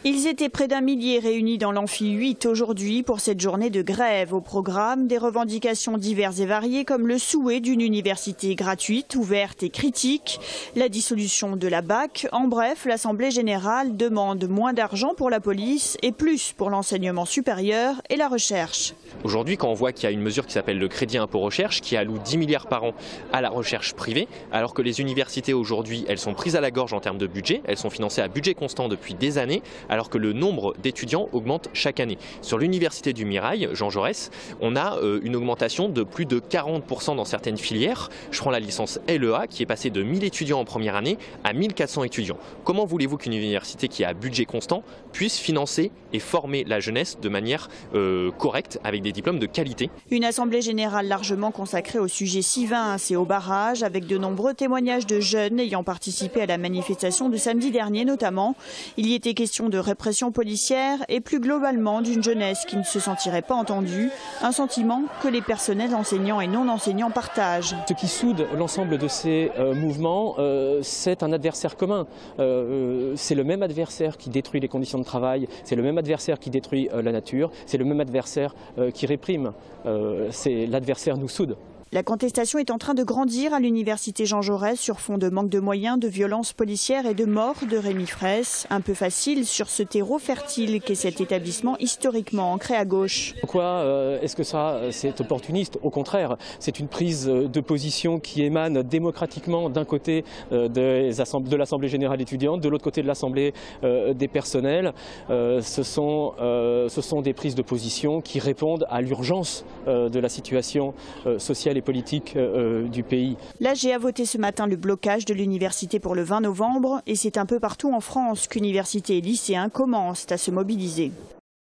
Ils étaient près d'un millier réunis dans l'amphi 8 aujourd'hui pour cette journée de grève. Au programme, des revendications diverses et variées comme le souhait d'une université gratuite, ouverte et critique, la dissolution de la BAC. En bref, l'Assemblée générale demande moins d'argent pour la police et plus pour l'enseignement supérieur et la recherche. Aujourd'hui, quand on voit qu'il y a une mesure qui s'appelle le crédit impôt recherche qui alloue 10 milliards par an à la recherche privée, alors que les universités aujourd'hui, elles sont prises à la gorge en termes de budget, elles sont financées à budget constant depuis des années, alors que le nombre d'étudiants augmente chaque année. Sur l'université du Mirail, Jean Jaurès, on a une augmentation de plus de 40% dans certaines filières. Je prends la licence LEA qui est passée de 1000 étudiants en première année à 1400 étudiants. Comment voulez-vous qu'une université qui a budget constant puisse financer et former la jeunesse de manière correcte avec des diplômes de qualité? Une assemblée générale largement consacrée au sujet Sivins et au barrage, avec de nombreux témoignages de jeunes ayant participé à la manifestation de samedi dernier notamment. Il y était question de répression policière et plus globalement d'une jeunesse qui ne se sentirait pas entendue, un sentiment que les personnels enseignants et non enseignants partagent. Ce qui soude l'ensemble de ces mouvements, c'est un adversaire commun. C'est le même adversaire qui détruit les conditions de travail, c'est le même adversaire qui détruit la nature, c'est le même adversaire qui réprime. C'est l'adversaire nous soude. La contestation est en train de grandir à l'université Jean Jaurès sur fond de manque de moyens, de violences policières et de mort de Rémi Fraisse. Un peu facile sur ce terreau fertile qu'est cet établissement historiquement ancré à gauche. Pourquoi est-ce que ça c'est opportuniste? Au contraire, c'est une prise de position qui émane démocratiquement d'un côté de l'Assemblée générale étudiante, de l'autre côté de l'Assemblée des personnels. Ce sont des prises de position qui répondent à l'urgence de la situation sociale et politique du pays. L'AG a voté ce matin le blocage de l'université pour le 20 novembre et c'est un peu partout en France qu'universités et lycéens commencent à se mobiliser.